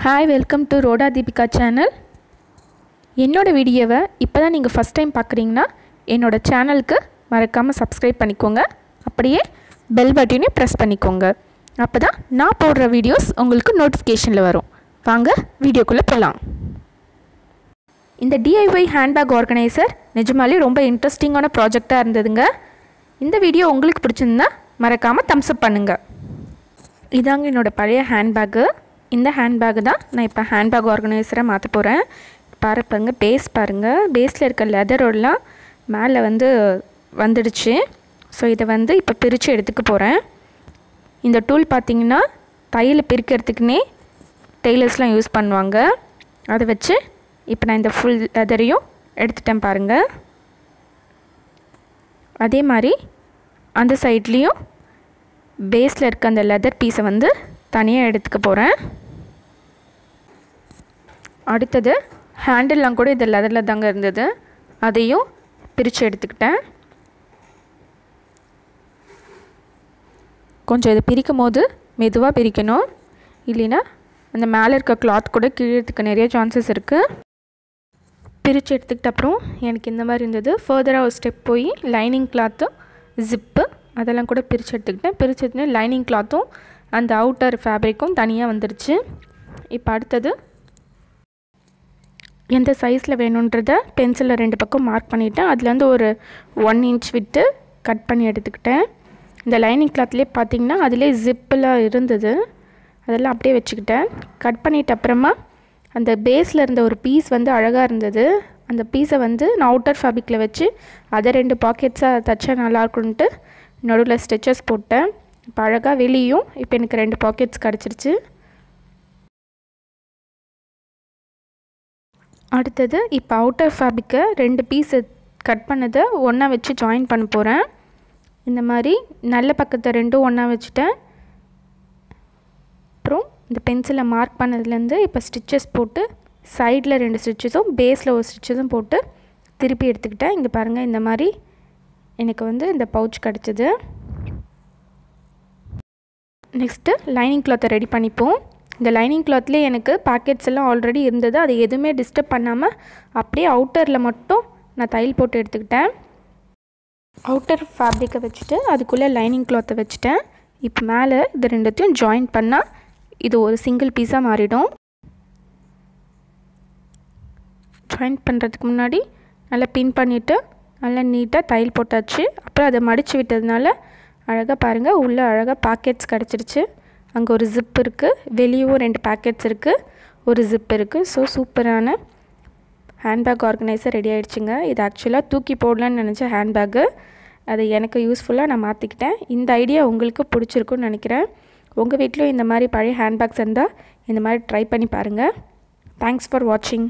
Hi, welcome to Roda Deepika channel. என்னோட வீடியோவை இப்போதான் நீங்கள் ஃபர்ஸ்ட் டைம் பார்க்குறீங்கன்னா என்னோட சேனலுக்கு மறக்காமல் சப்ஸ்கிரைப் பண்ணிக்கோங்க. அப்படியே பெல் பட்டனையும் ப்ரெஸ் பண்ணிக்கோங்க. அப்போ தான் நான் போடுற வீடியோஸ் உங்களுக்கு நோட்டிஃபிகேஷனில் வரும். வாங்க வீடியோக்குள்ளே போகலாம். இந்த DIY ஹேண்ட்பேக் ஆர்கனைசர் நிஜமாலே ரொம்ப இன்ட்ரெஸ்டிங்கான ப்ராஜெக்டாக இருந்ததுங்க. இந்த வீடியோ உங்களுக்கு பிடிச்சிருந்தா மறக்காமல் தம்ஸ் அப் பண்ணுங்கள். இதாங்க என்னோடய பழைய ஹேண்ட்பேக்கு. இந்த ஹேண்ட்பேக்கு தான் நான் இப்போ ஹேண்ட்பேக் ஆர்கனைசரை மாற்ற போகிறேன். பாருங்க, பேஸ் பாருங்கள், பேஸில் இருக்க லெதரோடலாம் மேலே வந்துடுச்சு. ஸோ இதை இப்போ பிரித்து எடுத்துக்க போகிறேன். இந்த டூல் பார்த்திங்கன்னா தையல் பிரிக்கிறதுக்குன்னே டெய்லர்ஸ்லாம் யூஸ் பண்ணுவாங்க. அதை வச்சு இப்போ நான் இந்த ஃபுல் லெதரையும் எடுத்துட்டேன் பாருங்கள். அதே மாதிரி அந்த சைட்லேயும் பேஸில் இருக்க அந்த லெதர் பீஸை தனியாக எடுத்துக்க போகிறேன். அடுத்தது ஹேண்டில்லாம் கூட இந்த லெதரில் தாங்க இருந்தது, அதையும் பிரித்து எடுத்துக்கிட்டேன். கொஞ்சம் இதை பிரிக்கும் போது மெதுவாக பிரிக்கணும், இல்லைன்னா அந்த மேலே இருக்க கிளாத் கூட கீழத்துக்கு நிறைய சான்சஸ் இருக்குது. பிரித்து எடுத்துக்கிட்ட அப்புறம் எனக்கு இந்த மாதிரி இருந்தது. ஃபர்தராக ஒரு ஸ்டெப் போய் லைனிங் கிளாத்து, ஜிப்பு அதெல்லாம் கூட பிரித்து எடுத்துக்கிட்டேன். பிரித்து எடுத்துகிட்டு லைனிங் கிளாத்தும் அந்த அவுட்டர் ஃபேப்ரிக்கும் தனியாக வந்துடுச்சு. இப்போ அடுத்தது எந்த சைஸில் வேணுன்றதை பென்சிலில் 2 பக்கம் மார்க் பண்ணிவிட்டேன். அதுலேருந்து ஒரு 1 inch விட்டு கட் பண்ணி எடுத்துக்கிட்டேன். இந்த லைனிங் கிளாத்லேயே பார்த்திங்கன்னா அதிலே ஜிப்பெலாம் இருந்தது, அதெல்லாம் அப்படியே வச்சுக்கிட்டேன். கட் பண்ணிவிட்ட அப்புறமா அந்த பேஸில் இருந்த ஒரு பீஸ் அழகாக இருந்தது. அந்த பீஸை நான் அவுட்டர் ஃபேப்ரிக்கில் வச்சு அதை 2 பாக்கெட்ஸாக தைச்சா நல்லாயிருக்குன்ட்டு நடுவில் ஸ்டிச்சஸ் போட்டேன். இப்போ அழகாக வெளியும் இப்போ எனக்கு 2 பாக்கெட்ஸ் கிடச்சிருச்சு. அடுத்தது இப்போ அவுட்டர் ஃபேப்ரிக்கை 2 பீஸை கட் பண்ணதை ஒன்றா வச்சு ஜாயின் பண்ண போகிறேன். இந்த மாதிரி நல்ல பக்கத்தை 2ம் ஒன்றா வச்சுட்டேன். அப்புறம் இந்த பென்சிலை மார்க் பண்ணதுலேருந்து இப்போ ஸ்டிச்சஸ் போட்டு சைடில் 2 ஸ்டிச்சஸும் பேஸில் ஒரு ஸ்டிச்சஸும் போட்டு திருப்பி எடுத்துக்கிட்டேன். இங்கே பாருங்கள், இந்த மாதிரி எனக்கு இந்த பவுச் கிடச்சிது. நெக்ஸ்ட்டு லைனிங் கிளாத்தை ரெடி பண்ணிப்போம். இந்த லைனிங் கிளாத்லேயே எனக்கு பாக்கெட்ஸ் எல்லாம் ஆல்ரெடி இருந்தது. அதை எதுவுமே டிஸ்டர்ப் பண்ணாமல் அப்படியே அவுட்டரில் மட்டும் நான் தையல் போட்டு எடுத்துக்கிட்டேன். அவுட்டர் ஃபேப்ரிக்கை வச்சுட்டு அதுக்குள்ளே லைனிங் கிளாத்தை வச்சுட்டேன். இப்போ மேலே இது 2த்தையும் ஜாயின் பண்ணால் இது ஒரு சிங்கிள் பீஸாக மாறிடும். ஜாயின் பண்ணுறதுக்கு முன்னாடி நல்லா பின் பண்ணிவிட்டு நல்லா நீட்டாக தையல் போட்டாச்சு. அப்புறம் அதை மடித்து விட்டதுனால அழகாக பாருங்கள், உள்ளே அழகாக பாக்கெட்ஸ் கிடச்சிருச்சு. அங்கே ஒரு ஜிப் இருக்குது, வெளியும் 2 பாக்கெட்ஸ் இருக்குது, ஒரு ஜிப் இருக்குது. ஸோ சூப்பரான ஹேண்ட்பேக் ஆர்கனைசர் ரெடி ஆகிடுச்சுங்க. இது ஆக்சுவலாக தூக்கி போடலான்னு நினச்ச ஹேண்ட்பேக்கு, அது எனக்கு யூஸ்ஃபுல்லாக நான் மாற்றிக்கிட்டேன். இந்த ஐடியா உங்களுக்கு பிடிச்சிருக்குன்னு நினைக்கிறேன். உங்கள் வீட்டிலும் இந்த மாதிரி பழைய ஹேண்ட்பேக்ஸ் இருந்தால் இந்த மாதிரி ட்ரை பண்ணி பாருங்கள். தேங்க்ஸ் ஃபார் வாட்சிங்.